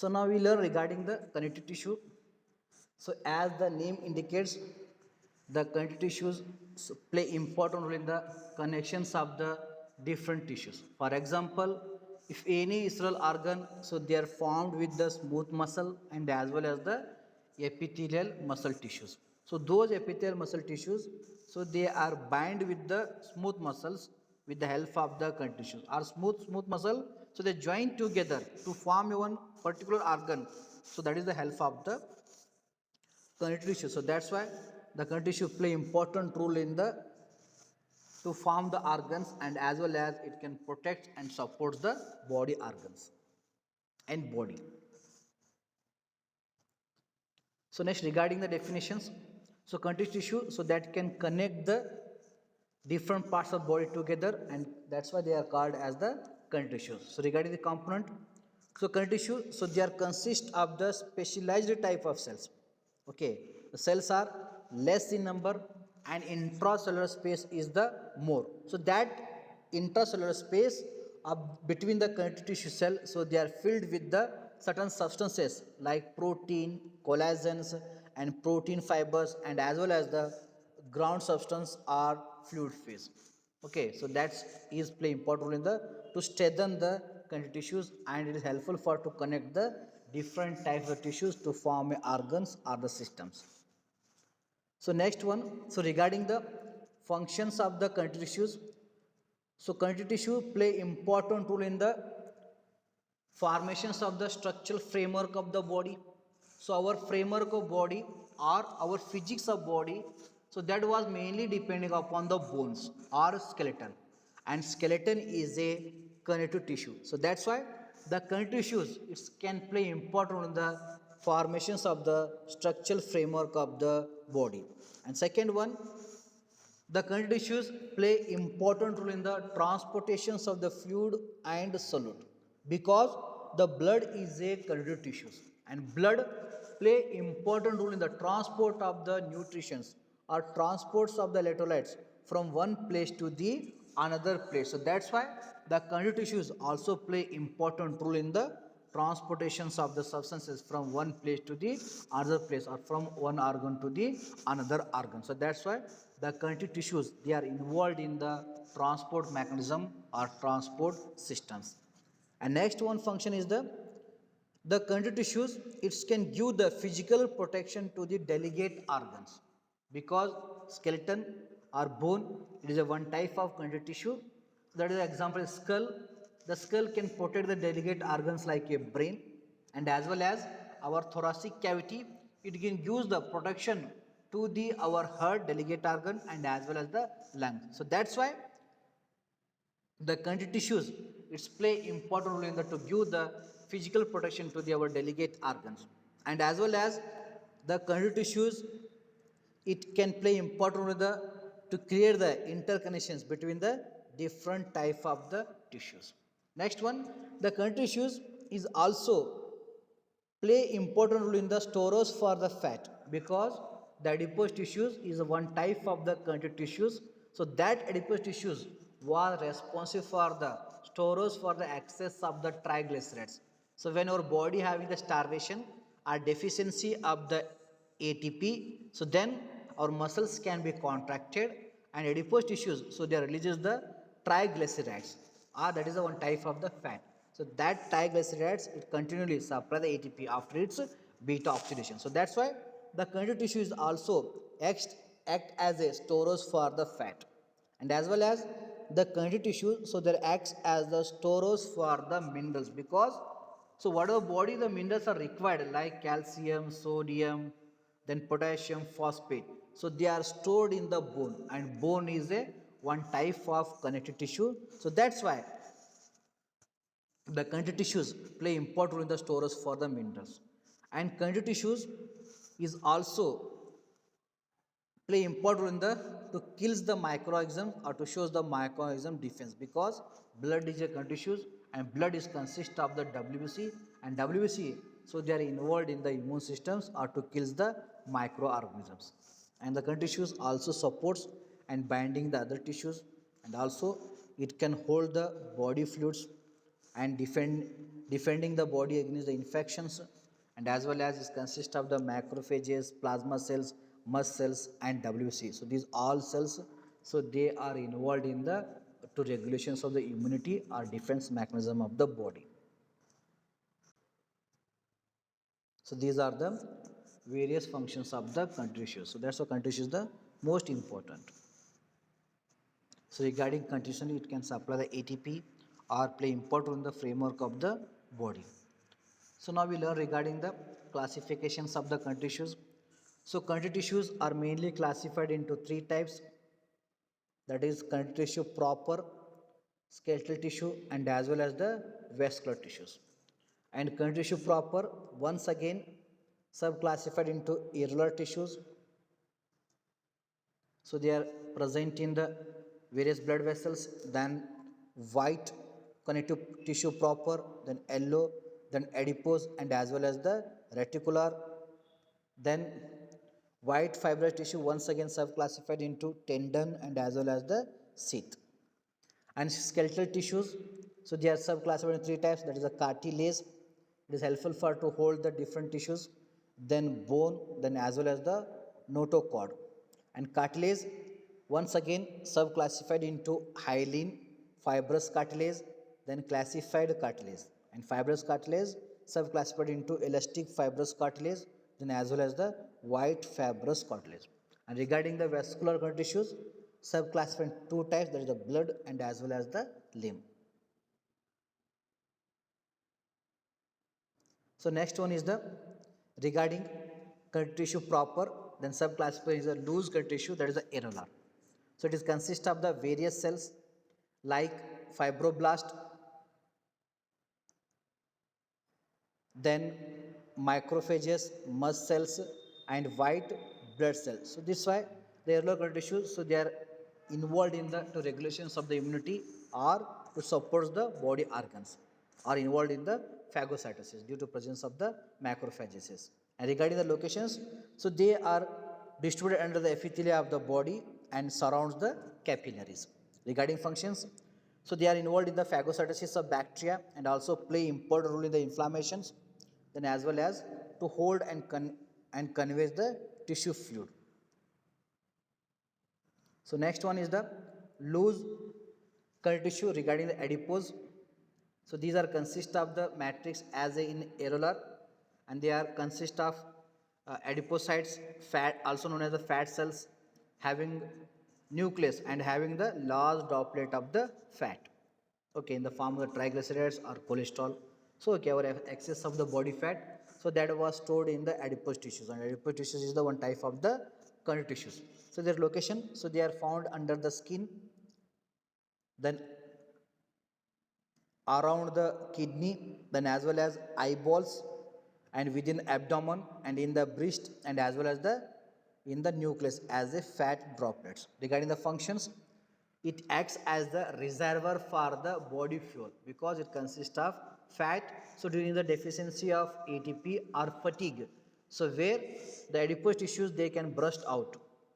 So now we learn regarding the connective tissue. So as the name indicates, the connective tissues play important role in the connections of the different tissues. For example, if any visceral organ, so they are formed with the smooth muscle and as well as the epithelial muscle tissues. So those epithelial muscle tissues, so they are bind with the smooth muscles with the help of the connective tissues. Or smooth muscle, so they join together to form one particular organ. So that is the help of the connective tissue. So that's why the connective tissue play important role in the to form the organs and as well as it can protect and support the body organs and body. So next regarding the definitions, so connective tissue, so that can connect the different parts of body together and that's why they are called as the connective tissue. So regarding the component, so connective tissue, so they are consist of the specialized type of cells. Okay, the cells are less in number and intracellular space is the more. So that intracellular space between the connective tissue cell, so they are filled with the certain substances like protein, collagens and protein fibers and as well as the ground substance or fluid phase. Okay, so that is play important role in the to strengthen the connective tissues and it is helpful for to connect the different types of tissues to form organs or the systems. So next one, so regarding the functions of the connective tissues, so connective tissue play important role in the formations of the structural framework of the body. So our framework of body or our physics of body, so that was mainly depending upon the bones or skeleton and skeleton is a connective tissue. So that's why the connective tissues it can play important role in the formations of the structural framework of the body. And second one, the connective tissues play important role in the transportations of the fluid and solute because the blood is a connective tissue and blood play important role in the transport of the nutrients or transports of the electrolytes from one place to the another place. So that's why the connective tissues also play important role in the transportations of the substances from one place to the other place or from one organ to the another organ. So that's why the connective tissues they are involved in the transport mechanism or transport systems. And next one function is the connective tissues it can give the physical protection to the delicate organs because skeleton or bone it is a one type of connective tissue. That is example is skull. The skull can protect the delicate organs like a brain and as well as our thoracic cavity it can use the protection to the our heart delicate organ and as well as the lungs. So that's why the connective tissues it's play important role in the to give the physical protection to the our delicate organs and as well as the connective tissues it can play important role in the to create the interconnections between the different type of the tissues. Next one, the connective tissues is also play important role in the storage for the fat because the adipose tissues is one type of the connective tissues. So that adipose tissues was responsive for the storage for the excess of the triglycerides. So when our body having the starvation or deficiency of the ATP, so then our muscles can be contracted and adipose tissues, so they releases the triglycerides or that is the one type of the fat. So that triglycerides it continually supply the ATP after its beta oxidation. So that's why the connective tissue is also act as a storage for the fat and as well as the connective tissue so that acts as the storage for the minerals because so whatever body the minerals are required like calcium, sodium, then potassium, phosphate. So they are stored in the bone and bone is a one type of connective tissue. So that's why the connective tissues play important role in the storage for the minerals and connective tissues is also play important role in the to kills the microorganism or to shows the microorganism defense because blood is a connective tissues and blood is consist of the WBC and WBC so they are involved in the immune systems or to kills the microorganisms and the connective tissues also supports and binding the other tissues and also it can hold the body fluids and defending the body against the infections, and as well as it consists of the macrophages, plasma cells, mast cells, and WC. So these all cells, so they are involved in the to regulations of the immunity or defense mechanism of the body. So these are the various functions of the connective tissue. So that's why connective tissue is the most important. So regarding condition, it can supply the ATP or play important role in the framework of the body. So now we learn regarding the classifications of the connective tissues. So connective tissues are mainly classified into three types. That is connective tissue proper, skeletal tissue, and as well as the vascular tissues. And connective tissue proper, once again, subclassified into irregular tissues. So they are present in the various blood vessels, then white connective tissue proper, then yellow, then adipose, and as well as the reticular. Then white fibrous tissue once again subclassified into tendon and as well as the sheath. And skeletal tissues, so they are subclassified in three types. That is a cartilage, it is helpful for to hold the different tissues, then bone, then as well as the notochord. And cartilage once again subclassified into hyaline, fibrous cartilage, then classified cartilage, and fibrous cartilage subclassified into elastic fibrous cartilage, then as well as the white fibrous cartilage. And regarding the vascular connective tissues, subclassified in two types, that is the blood and as well as the lymph. So next one is the regarding connective tissue proper, then subclassified is a loose connective tissue, that is the irregular. So it is consists of the various cells like fibroblast, then macrophages, mast cells, and white blood cells. So this is why the irregular connective tissues, so they are involved in the to regulations of the immunity or to support the body organs, are involved in the phagocytosis due to presence of the macrophages. And regarding the locations, so they are distributed under the epithelia of the body and surrounds the capillaries. Regarding functions, so they are involved in the phagocytosis of bacteria and also play important role in the inflammations, then as well as to hold and convey the tissue fluid. So next one is the loose connective tissue regarding the adipose. So these are consist of the matrix as in irregular, and they are consist of adipocytes, fat, also known as the fat cells, having nucleus and having the large droplet of the fat, okay, in the form of the triglycerides or cholesterol. So okay, our excess of the body fat, so that was stored in the adipose tissues, and adipose tissues is the one type of the connective tissues. So their location, so they are found under the skin, then around the kidney, then as well as eyeballs, and within abdomen, and in the breast, and as well as the in the nucleus as a fat droplets. Regarding the functions, it acts as the reservoir for the body fuel because it consists of fat. So during the deficiency of ATP or fatigue, so where the adipose tissues they can burst out,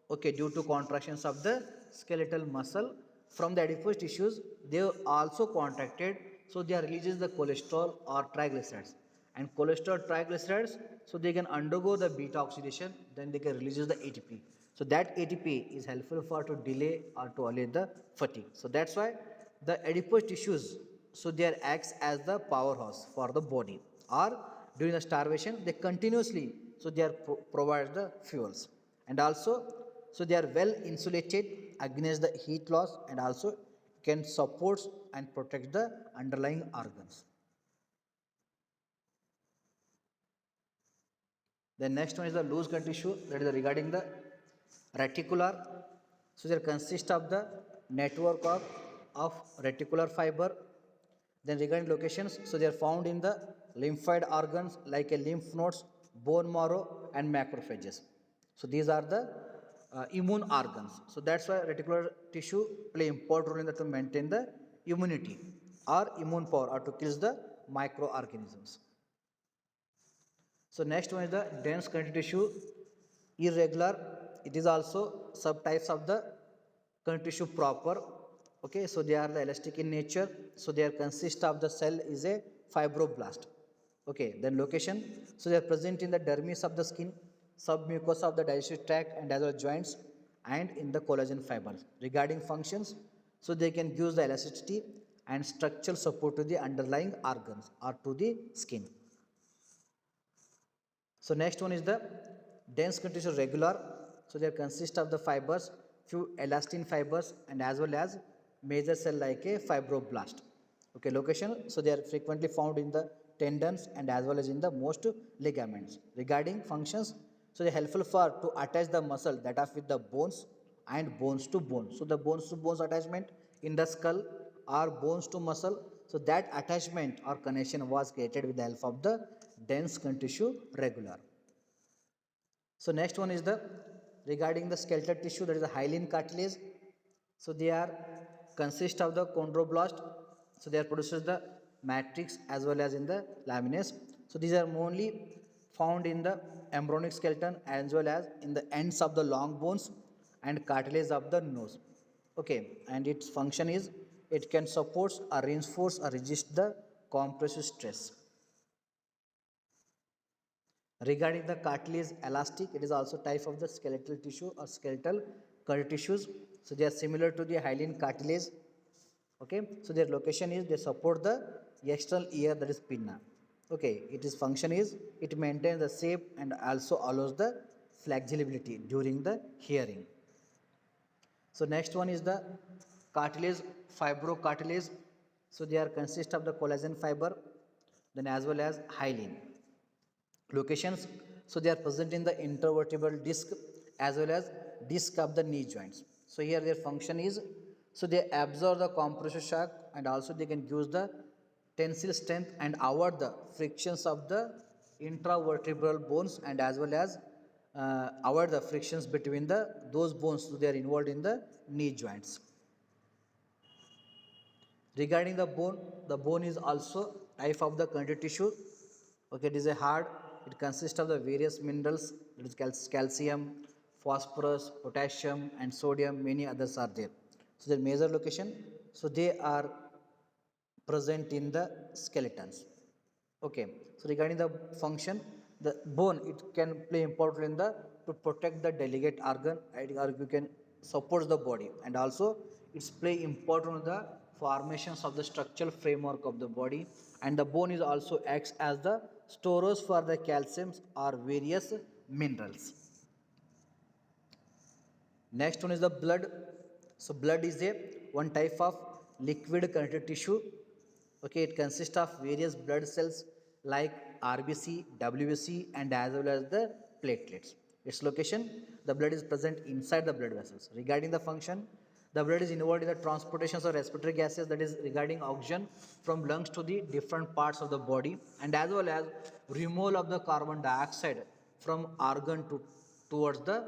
okay, due to contractions of the skeletal muscle from the adipose tissues, they also contracted, so they are releases the cholesterol or triglycerides, and cholesterol triglycerides, so they can undergo the beta oxidation, then they can releases the ATP. So that ATP is helpful for to delay or to allay the fatigue. So that's why the adipose tissues, so they are acts as the powerhouse for the body, or during the starvation they continuously, so they are provide the fuels, and also so they are well insulated against the heat loss, and also can support and protect the underlying organs. The next one is the loose connective tissue, that is regarding the reticular. So they consist of the network of reticular fiber. Then regarding locations, so they are found in the lymphoid organs like a lymph nodes, bone marrow, and macrophages. So these are the immune organs. So that's why reticular tissue play important role in the to maintain the immunity or immune power or to kill the microorganisms. So next one is the dense connective tissue, irregular. It is also subtypes of the connective tissue proper. Okay, so they are the elastic in nature. So they are consist of the cell is a fibroblast. Okay, then location. So they are present in the dermis of the skin, submucosa of the digestive tract and as well joints, and in the collagen fibers. Regarding functions, so they can give the elasticity and structural support to the underlying organs or to the skin. So next one is the dense connective tissue regular. So they consist of the fibers, few elastin fibers and as well as major cell like a fibroblast. Okay, location. So they are frequently found in the tendons and as well as in the most ligaments. Regarding functions, so they are helpful for to attach the muscle that are with the bones and bones to bone. So the bones to bones attachment in the skull or bones to muscle. So that attachment or connection was created with the help of the dense connective tissue regular. So next one is the regarding the skeletal tissue, that is the hyaline cartilage. So they are consist of the chondroblast. So they are produces the matrix as well as in the laminae. So these are mainly found in the embryonic skeleton as well as in the ends of the long bones and cartilage of the nose. Okay, and its function is it can support or reinforce or resist the compressive stress. Regarding the cartilage elastic, it is also type of the skeletal tissue or skeletal tissues. So they are similar to the hyaline cartilage. Okay, so their location is they support the external ear, that is pinna. Okay, its function is it maintains the shape and also allows the flexibility during the hearing. So next one is the cartilage fibrocartilage. So they are consist of the collagen fiber, then as well as hyaline. Locations, so they are present in the intervertebral disc as well as disc of the knee joints. So here their function is, so they absorb the compressive shock and also they can use the tensile strength and avoid the frictions of the intravertebral bones and as well as avoid the frictions between the those bones, so they are involved in the knee joints. Regarding the bone is also type of the connective tissue. Okay, it is a hard. It consists of the various minerals, that is calcium, phosphorus, potassium, and sodium. Many others are there. So their major location. So they are present in the skeletons. Okay. So regarding the function, the bone it can play important in the to protect the delicate organ, or you can support the body, and also it's play important in the formations of the structural framework of the body, and the bone is also acts as the storage for the calciums or various minerals. Next one is the blood. So blood is a one type of liquid connective tissue. Okay, it consists of various blood cells like RBC, WBC, and as well as the platelets. Its location, the blood is present inside the blood vessels. Regarding the function, the blood is involved in the transportation of respiratory gases, that is regarding oxygen from lungs to the different parts of the body, and as well as removal of the carbon dioxide from organ to towards the,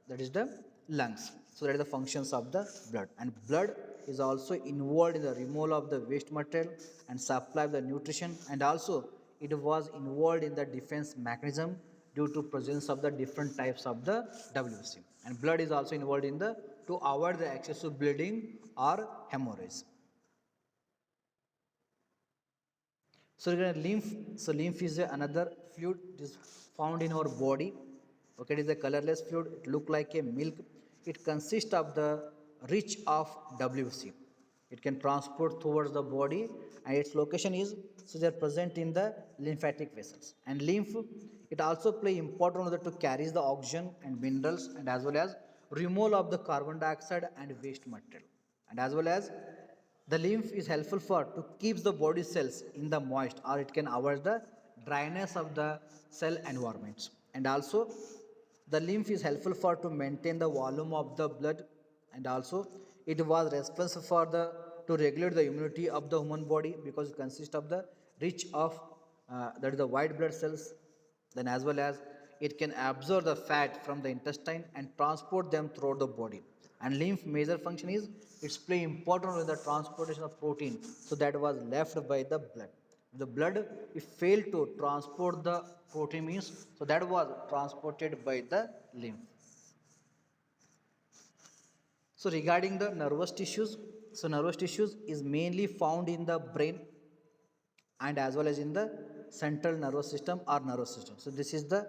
that is the lungs. So that is the functions of the blood, and blood is also involved in the removal of the waste material and supply of the nutrition, and also it was involved in the defense mechanism due to presence of the different types of the WC, and blood is also involved in the to avoid the excessive bleeding or hemorrhage. So lymph, so lymph is another fluid. It is found in our body. Okay, it is a colorless fluid. It look like a milk. It consists of the rich of WC. It can transport towards the body, and its location is, so they are present in the lymphatic vessels. And lymph, it also play important role to carry the oxygen and minerals, and as well as removal of the carbon dioxide and waste material, and as well as the lymph is helpful for to keep the body cells in the moist, or it can avoid the dryness of the cell environments. And also the lymph is helpful for to maintain the volume of the blood, and also it was responsible for the to regulate the immunity of the human body, because it consists of the rich of that is the white blood cells. Then as well as it can absorb the fat from the intestine and transport them throughout the body. And lymph major function is it's play important role in the transportation of protein, so that was left by the blood. The blood if failed to transport the protein means, so that was transported by the lymph. So regarding the nervous tissues, So nervous tissues is mainly found in the brain and as well as in the central nervous system or nervous system. So this is the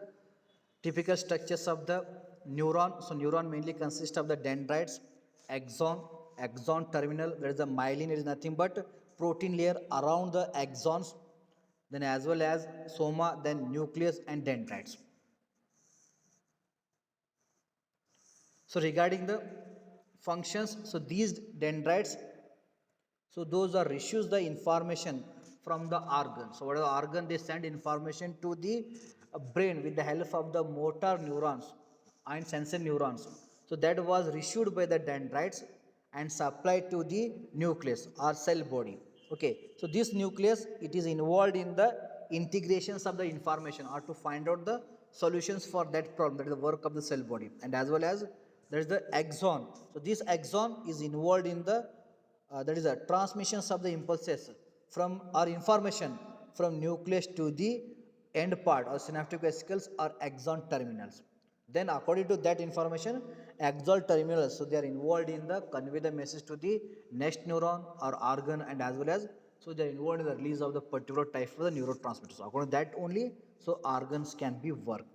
typical structures of the neuron. So neuron mainly consists of the dendrites, axon terminal. There is a myelin. It is nothing but protein layer around the axons. Then as well as soma, then nucleus and dendrites. So regarding the functions, so these dendrites, so those are issues the information from the organ. So what are the organ? They send information to the brain with the help of the motor neurons and sensory neurons. So that was issued by the dendrites and supplied to the nucleus or cell body. Okay, so this nucleus, it is involved in the integrations of the information or to find out the solutions for that problem. That is the work of the cell body. And as well as there is the axon. So this axon is involved in the that is a transmissions of the impulses from or information from nucleus to the end part or synaptic vesicles or axon terminals. Then according to that information, axon terminals, so they are involved in the convey the message to the next neuron or organ and as well as so they are involved in the release of the particular type of the neurotransmitters. So according to that only, so organs can be worked.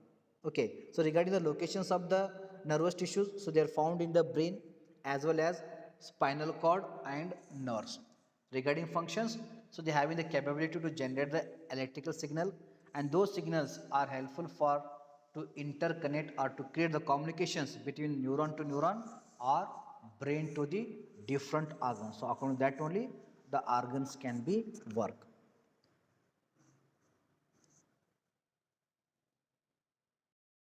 Okay, so regarding the locations of the nervous tissues, so they are found in the brain as well as spinal cord and nerves. Regarding functions, so they having the capability to generate the electrical signal and those signals are helpful for to interconnect or to create the communications between neuron to neuron or brain to the different organs. So according to that only the organs can be work.